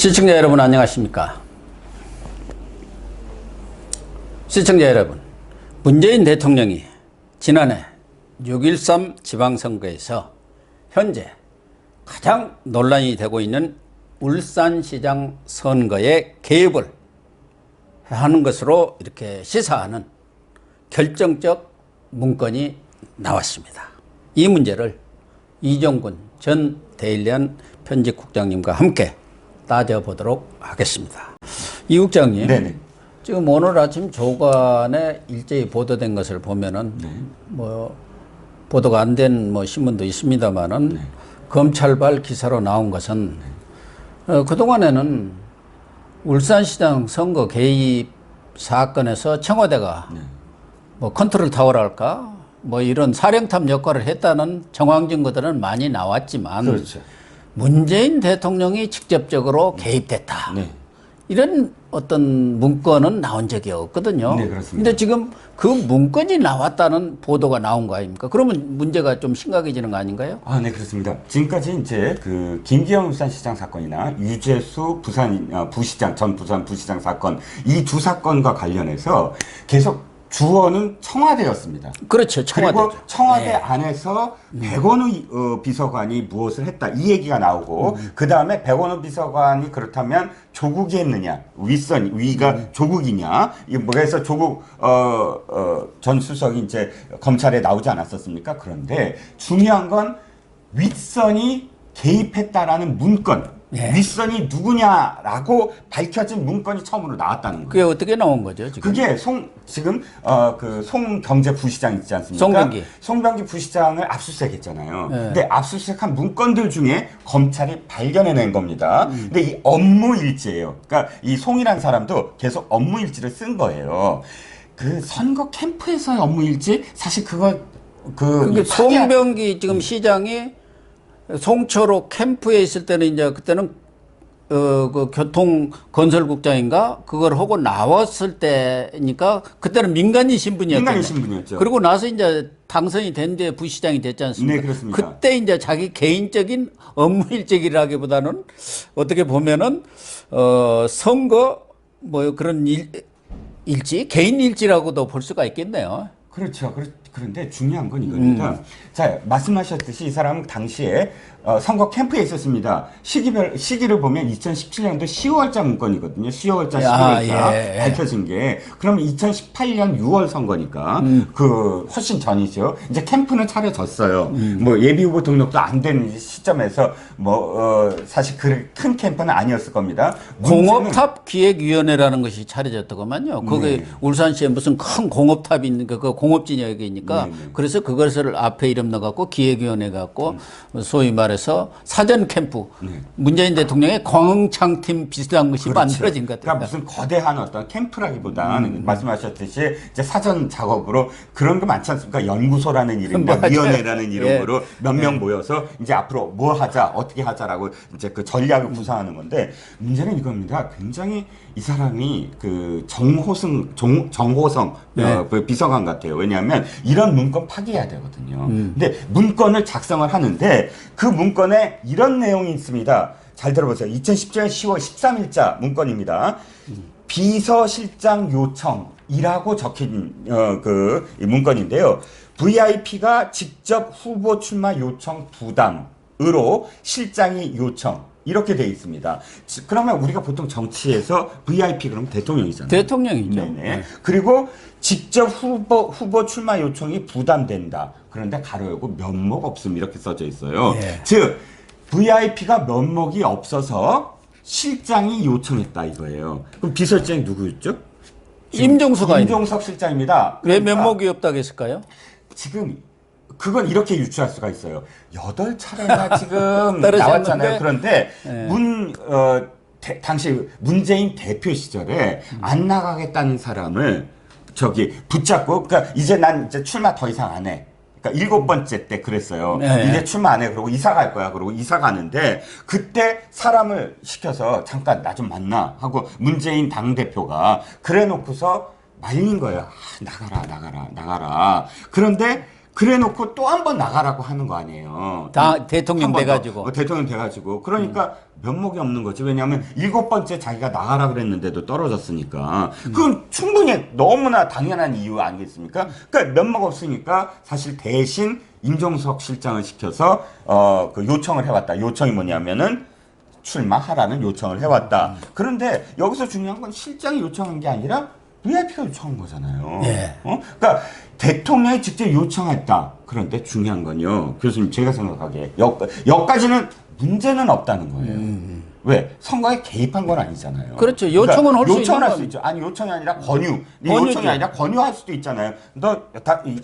시청자 여러분 안녕하십니까? 시청자 여러분, 문재인 대통령이 지난해 6.13 지방선거에서 현재 가장 논란이 되고 있는 울산시장 선거에 개입을 하는 것으로 이렇게 시사하는 결정적 문건이 나왔습니다. 이 문제를 이종근 전 데일리안 편집국장님과 함께 따져보도록 하겠습니다. 이 국장님, 네네. 지금 오늘 아침 조간에 일제히 보도된 것을 보면은 뭐 보도가 안 된 신문도 있습니다만은 검찰발 기사로 나온 것은 그동안에는 울산시장 선거 개입 사건에서 청와대가 컨트롤 타워랄까 이런 사령탑 역할을 했다는 정황 증거들은 많이 나왔지만 그렇죠. 문재인 대통령이 직접적으로 개입됐다. 네. 이런 어떤 문건은 나온 적이 없거든요. 네, 그렇습니다. 근데 지금 그 문건이 나왔다는 보도가 나온 거 아닙니까? 그러면 문제가 좀 심각해지는 거 아닌가요? 네, 그렇습니다. 지금까지 이제 그 김기현 울산시장 사건이나 유재수 부시장, 전 부산 부시장 사건, 이 두 사건과 관련해서 계속 주어는 청와대였습니다. 그렇죠. 청와대. 그리고 청와대 안에서 백원우 비서관이 무엇을 했다. 이 얘기가 나오고, 그 다음에 백원우 비서관이 그렇다면 조국이 했느냐, 위가 조국이냐, 그래서 조국, 전 수석이 이제 검찰에 나오지 않았었습니까? 그런데 중요한 건 윗선이 개입했다라는 문건, 윗선이 누구냐라고 밝혀진 문건이 처음으로 나왔다는 거예요. 그게 어떻게 나온 거죠, 지금? 그게 지금 그 송경제 부시장 있지 않습니까? 송병기 부시장을 압수수색했잖아요. 근데 압수수색한 문건들 중에 검찰이 발견해낸 겁니다. 근데 이 업무 일지예요. 그러니까 이 송이란 사람도 계속 업무 일지를 쓴 거예요. 그 선거 캠프에서의 업무 일지 사실 그게 송병기 지금 시장이 송초로 캠프에 있을 때는 이제 그때는 그 교통건설국장인가 그걸 하고 나왔을 때니까 그때는 민간인 신분이었죠. 민간인 신분이었죠. 그리고 나서 이제 당선이 된 뒤에 부시장이 됐지 않습니까? 네, 그렇습니다. 그때 이제 자기 개인적인 업무 일적이라기보다는 어떻게 보면은 선거 그런 일지, 개인 일지라고도 볼 수가 있겠네요. 그렇죠. 그런데 중요한 건 이겁니다. 자, 말씀하셨듯이 이 사람은 당시에 선거 캠프에 있었습니다. 시기를 보면 2017년도 10월자 문건이거든요. 10월자, 10월자 밝혀진 게. 그러면 2018년 6월 선거니까 그 훨씬 전이죠. 이제 캠프는 차려졌어요. 예비 후보 등록도 안 된 시점에서 사실 그 큰 캠프는 아니었을 겁니다. 공업탑 기획위원회라는 것이 차려졌더구만요. 거기 울산시에 무슨 큰 공업탑이 있는 그 공업진역이니까 그래서 그것을 앞에 이름 넣어갖고 기획위원회 갖고 소위 말해서 사전 캠프 문재인 대통령의 광흥창팀 비슷한 것이 만들어진 것 같아요. 그러니까 무슨 거대한 어떤 캠프라기보다는 말씀하셨듯이 이제 사전 작업으로 그런 거 많지 않습니까? 연구소라는 이름과 위원회라는 이름으로 몇 명 모여서 이제 앞으로 뭐 하자, 어떻게 하자라고 이제 그 전략을 구상하는 건데 문제는 이겁니다. 굉장히 이 사람이 그 정호성 그 비서관 같아요. 왜냐하면 이런 문건 파기해야 되거든요. 근데 문건을 작성을 하는데 그 문건에 이런 내용이 있습니다. 잘 들어보세요. 2017년 10월 13일자 문건입니다. 비서실장 요청이라고 적힌 이 문건인데요. VIP가 직접 후보 출마 요청 부담으로 실장이 요청. 이렇게 돼 있습니다. 그러면 우리가 보통 정치에서 VIP 그러면 대통령이잖아요. 대통령이죠. 네네. 그리고 직접 후보 출마 요청이 부담된다. 그런데 가로 열고 면목 없음 이렇게 써져 있어요. 즉 VIP가 면목이 없어서 실장이 요청했다 이거예요. 그럼 비서실장이 누구였죠? 임종석 실장입니다. 왜 면목이 없다고 했을까요? 지금 그건 이렇게 유추할 수가 있어요. 8차례나 지금 나왔잖아요. 그런데 당시 문재인 대표 시절에 안 나가겠다는 사람을 붙잡고, 그러니까 난 이제 출마 더 이상 안 해. 그러니까 7번째 때 그랬어요. 이제 출마 안 해. 그러고 이사 갈 거야. 그러고 이사 가는데 그때 사람을 시켜서 잠깐 나 좀 만나 하고 문재인 당대표가 그래 놓고서 말린 거예요. 나가라. 그런데 그래놓고 또 한 번 나가라고 하는 거 아니에요. 대통령 돼가지고. 대통령 돼가지고. 그러니까 면목이 없는 거지. 왜냐하면 7번째 자기가 나가라 그랬는데도 떨어졌으니까. 그건 충분히 너무나 당연한 이유 아니겠습니까? 그러니까 면목 없으니까 사실 대신 임종석 실장을 시켜서 그 요청을 해왔다. 요청이 뭐냐면은 출마하라는 요청을 해왔다. 그런데 여기서 중요한 건 실장이 요청한 게 아니라 VIP가 요청한 거잖아요. 예. 그러니까 대통령이 직접 요청했다. 그런데 중요한 건요, 교수님 제가 생각하기에 여기까지는 문제는 없다는 거예요. 왜? 선거에 개입한 건 아니잖아요. 그렇죠. 요청은 할 수 있는 요청을 할 수 건. 있죠. 아니 요청이 아니라 권유. 권유죠. 요청이 아니라 권유할 수도 있잖아요.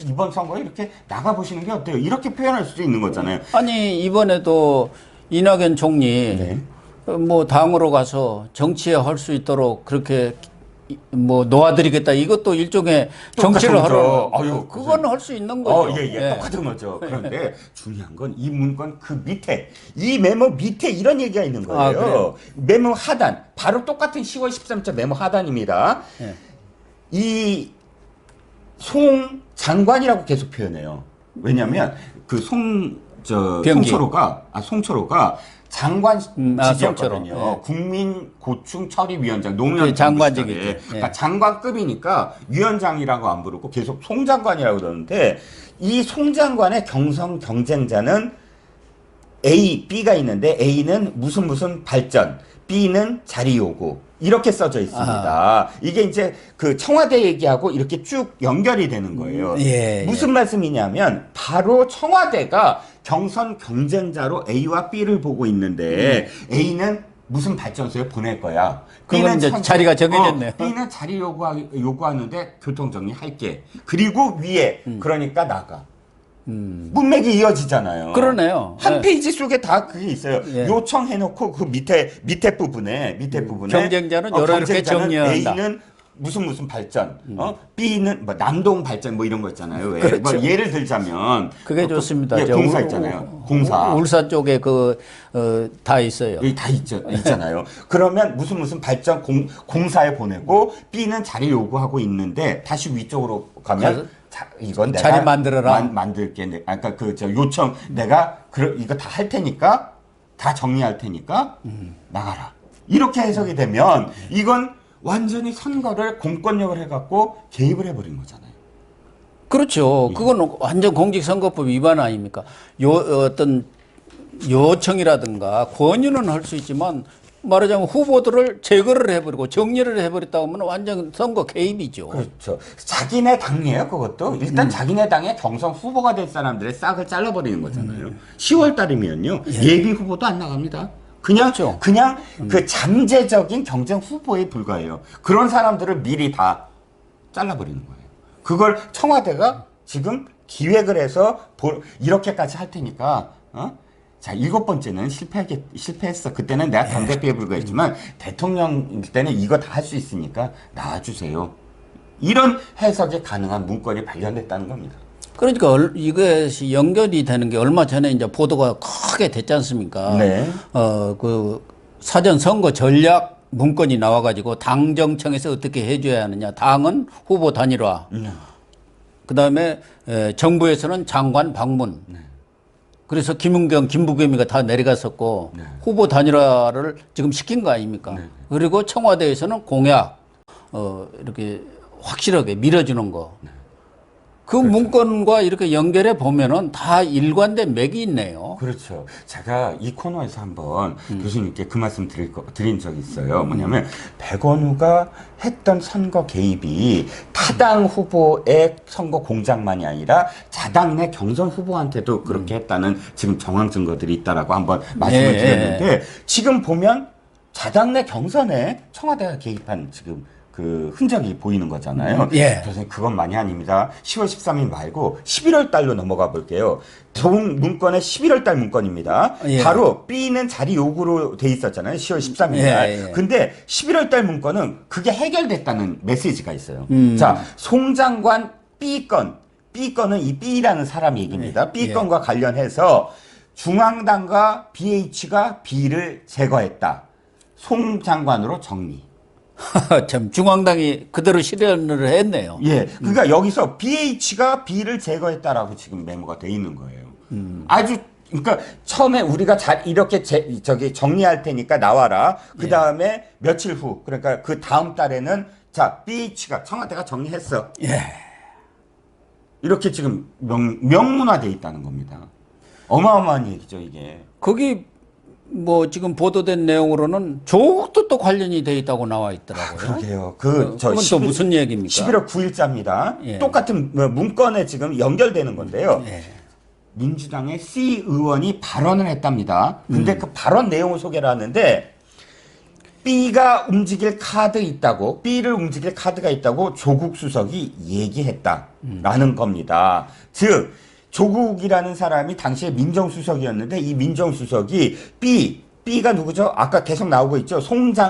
이번 선거에 이렇게 나가 보시는 게 어때요? 이렇게 표현할 수도 있는 거잖아요. 아니 이번에도 이낙연 총리 네. 뭐 당으로 가서 정치에 할 수 있도록 그렇게 뭐 놓아드리겠다. 이것도 일종의 정치를 똑같은 하러 거죠. 그건 할 수 있는 거죠. 예. 똑같은 거죠. 그런데 중요한 건 이 문건 그 밑에, 이 메모 밑에 이런 얘기가 있는 거예요. 아, 그래요? 메모 하단, 바로 똑같은 10월 13일 메모 하단입니다. 예. 이 송 장관이라고 계속 표현해요. 왜냐하면 그 병기. 송철호가 장관 직이었거든요. 송철호. 예. 국민고충처리위원장, 노무현 예, 장관직이죠. 예. 그러니까 장관급이니까 위원장이라고 안 부르고 계속 송장관이라고 그러는데, 이 송장관의 경선 경쟁자는 A, B가 있는데 A는 무슨 발전, B는 자리 요구, 이렇게 써져 있습니다. 이게 이제 그 청와대 얘기하고 이렇게 쭉 연결이 되는 거예요. 무슨 말씀이냐면 바로 청와대가 경선 경쟁자로 A와 B를 보고 있는데 A는 무슨 발전소에 보낼 거야. 그건 이제 자리가 정해졌네요. B는 자리 요구하는데 교통정리할게. 그리고 위에 그러니까 나가. 문맥이 이어지잖아요. 그러네요. 한 페이지 속에 다 그게 있어요. 예. 요청해놓고 그 밑에 부분에 경쟁자는 여러 이렇게 정리한다. A는 무슨 발전, B는 뭐 남동 발전 뭐 이런 거 있잖아요. 왜? 그렇죠. 뭐 예를 들자면 그게 좋습니다. 예, 공사 있잖아요. 공사. 울산 쪽에 다 있어요. 여기 다 있잖아요. 그러면 무슨 발전 공사에 보내고 B는 자리 요구하고 있는데 다시 위쪽으로 가면 이건 내가 자리 만들어라. 만들게. 아까 요청 내가 이거 다 할 테니까 다 정리할 테니까 나가라. 이렇게 해석이 되면 이건 완전히 선거를 공권력을 해갖고 개입을 해버린 거잖아요. 그렇죠. 그건 완전 공직선거법 위반 아닙니까? 어떤 요청이라든가 권유는 할 수 있지만 말하자면 후보들을 제거를 해버리고 정리를 해버렸다 하면 완전 선거 개입이죠. 그렇죠. 자기네 당이에요, 그것도. 일단 자기네 당의 경선 후보가 될 사람들의 싹을 잘라버리는 거잖아요. 10월 달이면요. 예비 후보도 안 나갑니다. 그냥 그 잠재적인 경쟁 후보에 불과해요. 그런 사람들을 미리 다 잘라버리는 거예요. 그걸 청와대가 지금 기획을 해서 이렇게까지 할 테니까, 자, 7번째는 실패했어. 그때는 내가 당대표에 불과했지만, 대통령 때는 이거 다 할 수 있으니까 나와주세요. 이런 해석이 가능한 문건이 발견됐다는 겁니다. 그러니까 이것이 연결이 되는 게 얼마 전에 이제 보도가 크게 됐지 않습니까? 네. 그 사전 선거 전략 문건이 나와가지고 당정청에서 어떻게 해줘야 하느냐. 당은 후보 단일화. 그 다음에 정부에서는 장관 방문. 그래서 김은경, 김부겸이가 다 내려갔었고 후보 단일화를 지금 시킨 거 아닙니까? 그리고 청와대에서는 공약 이렇게 확실하게 밀어주는 거. 그 그렇죠. 문건과 이렇게 연결해 보면은 다 일관된 맥이 있네요. 그렇죠. 제가 이 코너에서 한번 교수님께 그 말씀 드린 적이 있어요. 뭐냐면 백원우가 했던 선거 개입이 타당 후보의 선거 공작만이 아니라 자당 내 경선 후보한테도 그렇게 했다는 지금 정황 증거들이 있다라고 한번 말씀을 드렸는데 지금 보면 자당 내 경선에 청와대가 개입한 지금 그 흔적이 보이는 거잖아요. 그래서 그것만이 아닙니다. 10월 13일 말고 11월 달로 넘어가 볼게요. 본 문건의 11월 달 문건입니다. 바로 B는 자리 요구로 돼 있었잖아요. 10월 13일 날. 근데 11월 달 문건은 그게 해결됐다는 메시지가 있어요. 자, 송 장관 B건은 이 B라는 사람 얘기입니다. B건과 관련해서 중앙당과 BH가 B를 제거했다. 송 장관으로 정리. 참 중앙당이 그대로 실현을 했네요. 예, 그러니까 여기서 BH가 B를 제거했다라고 지금 메모가 돼 있는 거예요. 아주 그러니까 처음에 우리가 잘 이렇게 저기 정리할 테니까 나와라. 그 다음에 며칠 후, 그러니까 그 다음 달에는 자 BH가 청와대가 정리했어. 예. 이렇게 지금 명문화돼 있다는 겁니다. 어마어마한 얘기죠 이게. 거기 뭐 지금 보도된 내용으로는 조국도 또 관련이 돼 있다고 나와 있더라고요. 그러게요. 그건 또 무슨 얘기입니까? 11월 9일자입니다. 예. 똑같은 문건에 지금 연결되는 건데요. 예. 민주당의 C 의원이 발언을 했답니다. 근데 그 발언 내용을 소개를 하는데 B가 움직일 카드 있다고, B를 움직일 카드가 있다고 조국 수석이 얘기했다라는 겁니다. 즉 조국이라는 사람이 당시에 민정수석이었는데 이 민정수석이 B가 누구죠? 아까 계속 나오고 있죠.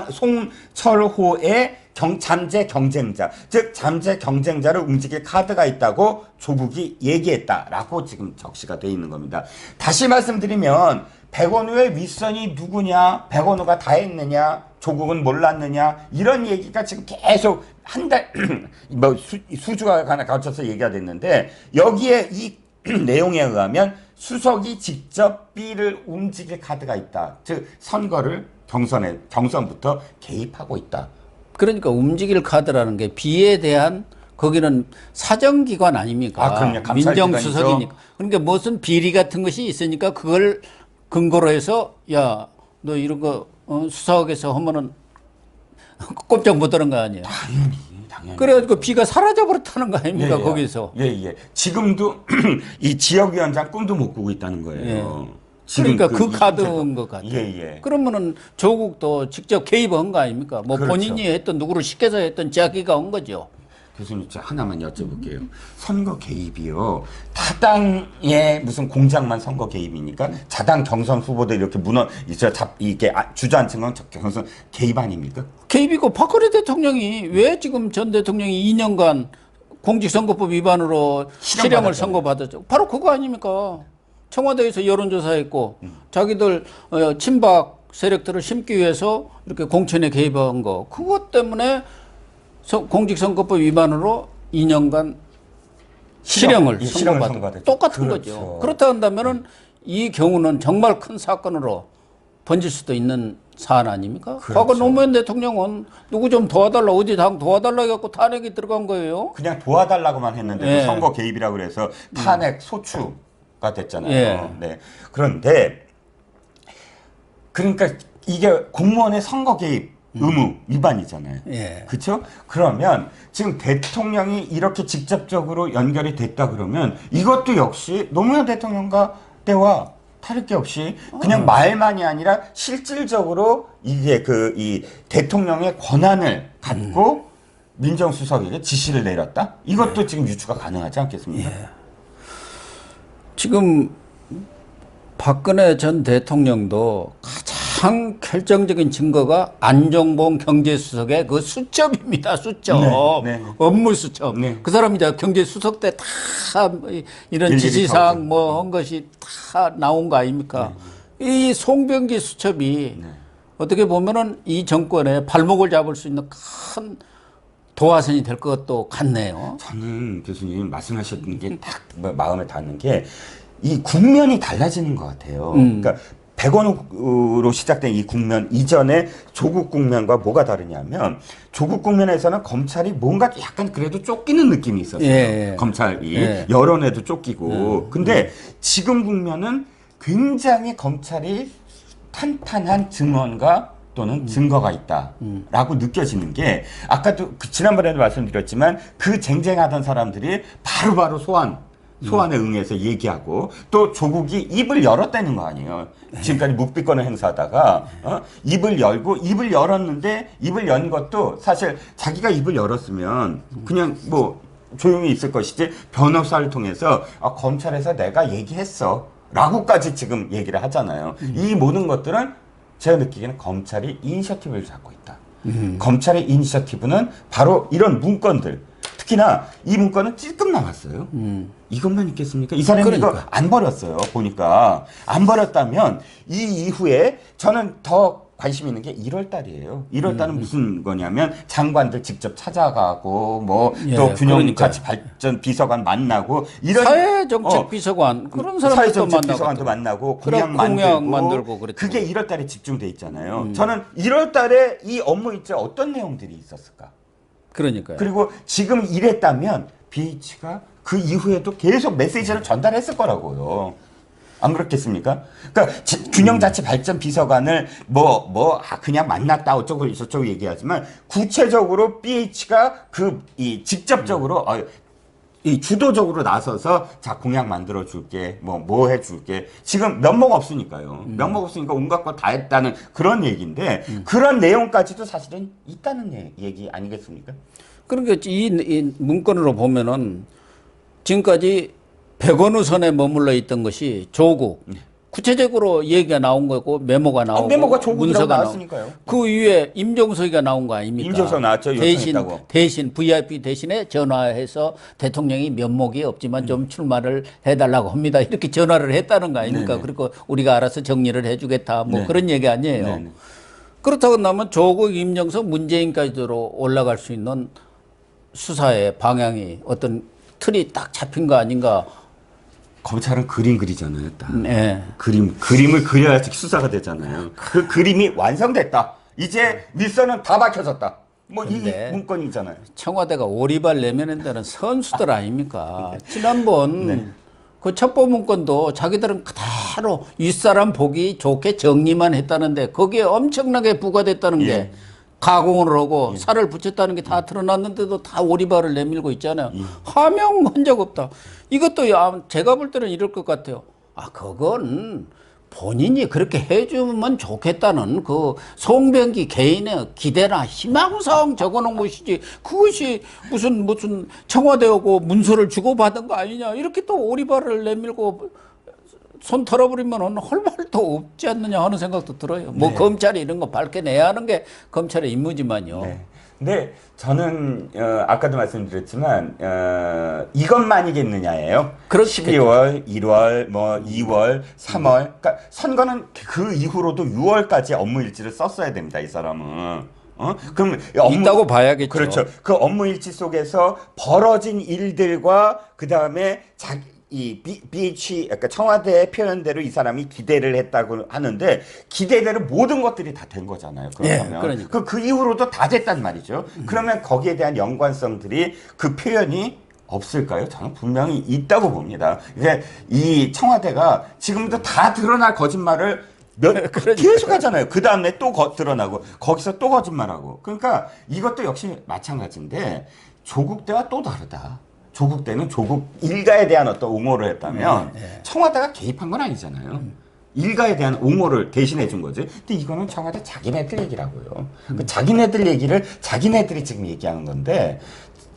송철호의 잠재 경쟁자, 즉 잠재 경쟁자를 움직일 카드가 있다고 조국이 얘기했다라고 지금 적시가 돼 있는 겁니다. 다시 말씀드리면 백원우의 윗선이 누구냐, 백원우가 다 했느냐, 조국은 몰랐느냐, 이런 얘기가 지금 계속 한 달 뭐 수주가 하나 걸쳐서 얘기가 됐는데 여기에 이 내용에 의하면 수석이 직접 B를 움직일 카드가 있다. 즉 선거를 경선부터 개입하고 있다. 그러니까 움직일 카드라는 게 B에 대한 거기는 사정기관 아닙니까? 아, 그럼요. 감찰기관이죠. 민정수석이니까. 그러니까 무슨 비리 같은 것이 있으니까 그걸 근거로 해서 야, 너 이런 거 수석에서 하면은 꼼짝 못 하는 거 아니에요? 당연히. 그래가지고 B가 사라져버렸다는 거 아닙니까? 예. 거기서. 예. 지금도 이 지역위원장 꿈도 못 꾸고 있다는 거예요. 지금 그러니까 그 카드인 것 같아요. 예. 그러면은 조국도 직접 개입한 거 아닙니까? 뭐 그렇죠. 본인이 했던 누구를 시켜서 했던 자기가 한 거죠. 교수님, 저 하나만 여쭤볼게요. 선거 개입이요. 타당의 무슨 공작만 선거 개입이니까 자당 경선 후보들 이렇게 이게 주저앉힌 건 경선 개입 아닙니까? 개입이고 박근혜 대통령이 왜 지금 전 대통령이 2년간 공직선거법 위반으로 실형을 선고받았죠? 바로 그거 아닙니까? 청와대에서 여론조사했고 자기들 친박 세력들을 심기 위해서 이렇게 공천에 개입한 거. 그것 때문에 공직선거법 위반으로 2년간 실형을 선고받았죠. 똑같은 그렇죠. 거죠. 그렇다 한다면은 이 경우는 정말 큰 사건으로 번질 수도 있는 사안 아닙니까? 그렇죠. 과거 노무현 대통령은 누구 좀 도와달라, 어디 당 도와달라 해갖고 탄핵이 들어간 거예요. 그냥 도와달라고만 했는데 예. 선거 개입이라고 그래서 탄핵 소추가 됐잖아요. 예. 네. 그런데 그러니까 이게 공무원의 선거 개입 의무 위반이잖아요. 예. 그렇죠? 그러면 지금 대통령이 이렇게 직접적으로 연결이 됐다 그러면 이것도 역시 노무현 대통령과 때와 다를 게 없이 그냥 말만이 아니라 실질적으로 이게 이 대통령의 권한을 갖고 민정수석에게 지시를 내렸다? 이것도 지금 유추가 가능하지 않겠습니까? 예. 지금 박근혜 전 대통령도 가장 결정적인 증거가 안종범 경제수석의 그 수첩입니다. 수첩. 네. 업무 수첩. 네. 그 사람이 이제 경제수석 때 다 이런 지시사항 뭐 한 것이 다 나온 거 아닙니까? 이 송병기 수첩이 어떻게 보면은 이 정권의 발목을 잡을 수 있는 큰 도화선이 될 것도 같네요. 저는 교수님 말씀하셨던 게 딱 마음에 닿는 게 이 국면이 달라지는 것 같아요. 그러니까 백원우로 시작된 이 국면 이전에 조국 국면과 뭐가 다르냐면 조국 국면에서는 검찰이 뭔가 약간 그래도 쫓기는 느낌이 있었어요. 예. 검찰이 예. 여론에도 쫓기고. 근데 지금 국면은 굉장히 검찰이 탄탄한 증언과 또는 증거가 있다라고 느껴지는 게 아까도 지난번에도 말씀드렸지만 그 쟁쟁하던 사람들이 바로바로 소환에 응해서 얘기하고 또 조국이 입을 열었다는 거 아니에요. 지금까지 묵비권을 행사하다가 입을 열었는데 입을 연 것도 사실 자기가 입을 열었으면 그냥 뭐 조용히 있을 것이지 변호사를 통해서 검찰에서 내가 얘기했어 라고까지 지금 얘기를 하잖아요. 이 모든 것들은 제가 느끼기에는 검찰이 이니셔티브를 잡고 있다. 검찰의 이니셔티브는 바로 이런 문건들. 특히나 이 문건은 찔끔 나왔어요. 이것만 있겠습니까? 이 사람이 그러니까. 이거 안 버렸어요. 보니까 안 버렸다면 이 이후에 저는 더 관심 있는 게 1월 달이에요. 1월 달은 무슨 거냐면 장관들 직접 찾아가고 뭐 또 균형가치 발전 비서관 만나고 이런 사회정책 비서관 그런 사람들도 사회정책 비서관도 만나고 공약 만들고 그랬죠. 그게 1월 달에 집중돼 있잖아요. 저는 1월 달에 이 업무 일지에 어떤 내용들이 있었을까? 그러니까요. 그리고 지금 이랬다면 BH가 그 이후에도 계속 메시지를 전달했을 거라고요. 안 그렇겠습니까? 그러니까 균형자치 발전 비서관을 그냥 만났다 어쩌고 저쩌고 얘기하지만 구체적으로 BH가 직접적으로 이 주도적으로 나서서 자 공약 만들어 줄게 뭐 해줄게 지금 면목 없으니까요. 면목 없으니까 온갖 거 다 했다는 그런 얘기인데 그런 내용까지도 사실은 있다는 얘기 아니겠습니까? 그러니까 이 문건으로 보면은 지금까지 백원우 선에 머물러 있던 것이 조국 구체적으로 얘기가 나온 거고 메모가 나오고 메모가 조국이라고 문서가 나왔으니까요. 그 위에 임종석이가 나온 거 아닙니까? 임종석 나왔죠. 대신 VIP 대신에 전화해서 대통령이 면목이 없지만 좀 출마를 해달라고 합니다. 이렇게 전화를 했다는 거 아닙니까? 네네. 그리고 우리가 알아서 정리를 해주겠다 뭐 네. 그런 얘기 아니에요. 네네. 그렇다고 나면 조국, 임종석, 문재인까지도 올라갈 수 있는 수사의 방향이 어떤 틀이 딱 잡힌 거 아닌가? 검찰은 그림 그리잖아요. 딱. 네. 그림을 그려야지 수사가 되잖아요. 그 그림이 완성됐다. 이제 윗선은 다 밝혀졌다. 뭐 이 문건이잖아요. 청와대가 오리발 내미는 데는 선수들 아닙니까? 지난번 그 첩보 문건도 자기들은 그대로 윗사람 보기 좋게 정리만 했다는데 거기에 엄청나게 부과됐다는 게 가공을 하고 살을 붙였다는 게 다 드러났는데도 다 오리발을 내밀고 있잖아요. 하명한 적 없다. 이것도 제가 볼 때는 이럴 것 같아요. 그건 본인이 그렇게 해주면 좋겠다는 그 송병기 개인의 기대나 희망사항 적어놓은 것이지 그것이 무슨 청와대하고 문서를 주고받은 거 아니냐 이렇게 또 오리발을 내밀고 손 털어버리면 할 말도 없지 않느냐 하는 생각도 들어요. 뭐 검찰이 이런 거 밝혀내야 하는 게 검찰의 임무지만요. 네. 근데 저는 아까도 말씀드렸지만 이것만이겠느냐예요. 그렇겠죠. 12월, 1월, 뭐 2월, 3월. 그러니까 선거는 그 이후로도 6월까지 업무 일지를 썼어야 됩니다. 이 사람은. 그럼 있다고 봐야겠죠. 그렇죠. 그 업무 일지 속에서 벌어진 일들과 그 다음에 BH, 그러니까 청와대의 표현대로 이 사람이 기대를 했다고 하는데 기대대로 모든 것들이 다 된 거잖아요. 그러면 그러니까. 그 이후로도 다 됐단 말이죠. 그러면 거기에 대한 연관성들이 그 표현이 없을까요? 저는 분명히 있다고 봅니다. 이게 이 청와대가 지금도 다 드러날 거짓말을 계속 하잖아요. 그 다음에 또 드러나고 거기서 또 거짓말하고. 그러니까 이것도 역시 마찬가지인데 조국 때와 또 다르다. 조국 때는 조국 일가에 대한 어떤 옹호를 했다면 청와대가 개입한 건 아니잖아요. 일가에 대한 옹호를 대신해 준 거지. 근데 이거는 청와대 자기네들 얘기라고요. 그 자기네들 얘기를 자기네들이 지금 얘기하는 건데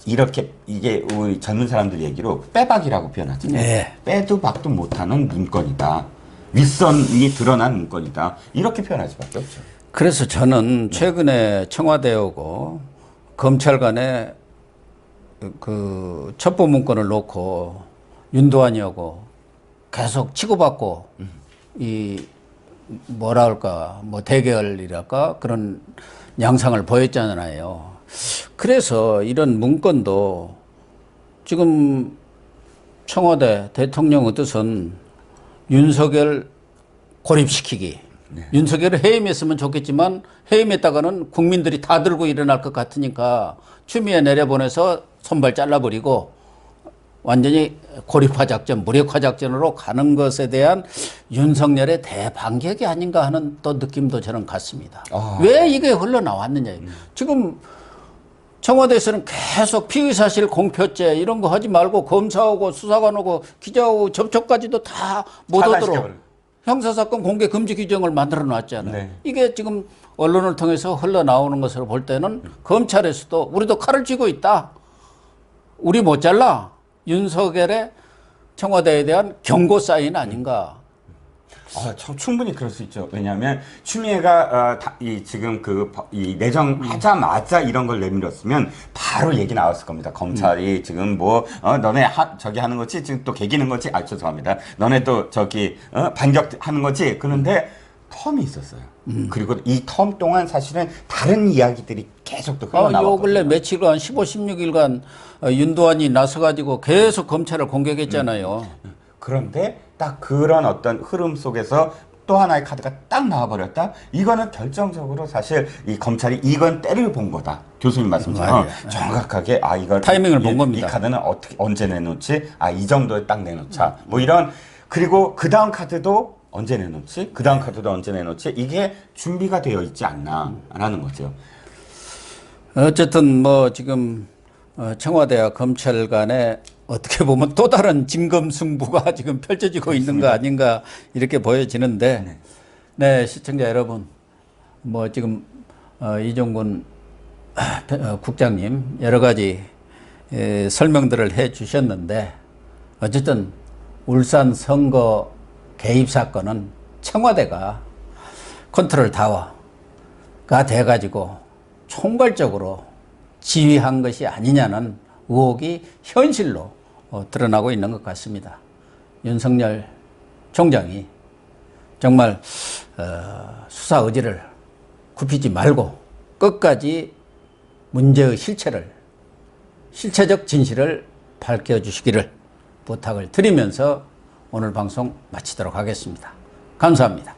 이렇게 이게 우리 젊은 사람들 얘기로 빼박이라고 표현하잖아요. 빼도 박도 못하는 문건이다. 윗선이 드러난 문건이다. 이렇게 표현할 수밖에 없죠. 그래서 저는 최근에 청와대하고 검찰 간에 그 첩보 문건을 놓고 윤도환이하고 계속 치고받고 이 뭐라 할까 뭐 대결이랄까 그런 양상을 보였잖아요. 그래서 이런 문건도 지금 청와대 대통령의 뜻은 윤석열 고립시키기. 윤석열을 해임했으면 좋겠지만 해임했다가는 국민들이 다 들고 일어날 것 같으니까 추미애 내려보내서 손발 잘라버리고 완전히 고립화 작전, 무력화 작전으로 가는 것에 대한 윤석열의 대반격이 아닌가 하는 또 느낌도 저는 같습니다. 왜 이게 흘러나왔느냐. 지금 청와대에서는 계속 피의사실 공표죄 이런 거 하지 말고 검사하고 수사관하고 기자하고 접촉까지도 다 못 하도록 형사사건 공개 금지 규정을 만들어 놨잖아요. 이게 지금 언론을 통해서 흘러나오는 것으로 볼 때는 검찰에서도 우리도 칼을 쥐고 있다. 우리 못 잘라. 윤석열의 청와대에 대한 경고 사인 아닌가. 충분히 그럴 수 있죠. 왜냐하면 추미애가 지금 이 내정하자마자 이런 걸 내밀었으면 바로 얘기 나왔을 겁니다. 검찰이 지금 너네 저기 하는 거지 지금 또 개기는 거지 죄송합니다. 너네 또 저기 반격하는 거지. 그런데 텀이 있었어요. 그리고 이 텀 동안 사실은 다른 이야기들이 계속 또 요 흘러나왔거든요. 근래 며칠간 15, 16일간 윤도환이 나서가지고 계속 검찰을 공격했잖아요. 그런데 딱 그런 어떤 흐름 속에서 또 하나의 카드가 딱 나와버렸다. 이거는 결정적으로 사실 이 검찰이 이건 때를 본 거다. 교수님 말씀처럼 정확하게 이걸 타이밍을 본 겁니다. 이 카드는 어떻게 언제 내놓지? 이 정도에 딱 내놓자. 뭐 이런 그리고 그 다음 카드도 언제 내놓지? 그 다음 카드도 언제 내놓지? 이게 준비가 되어 있지 않나라는 거죠. 어쨌든 뭐 지금 청와대와 검찰 간에 어떻게 보면 또 다른 진검승부가 지금 펼쳐지고 그렇습니다. 있는 거 아닌가 이렇게 보여지는데 네, 시청자 여러분 뭐 지금 이종근 국장님 여러 가지 설명들을 해 주셨는데 어쨌든 울산 선거 개입 사건은 청와대가 컨트롤 타워가 돼가지고 총괄적으로 지휘한 것이 아니냐는 의혹이 현실로 드러나고 있는 것 같습니다. 윤석열 총장이 정말 수사 의지를 굽히지 말고 끝까지 문제의 실체적 진실을 밝혀주시기를 부탁을 드리면서 오늘 방송 마치도록 하겠습니다. 감사합니다.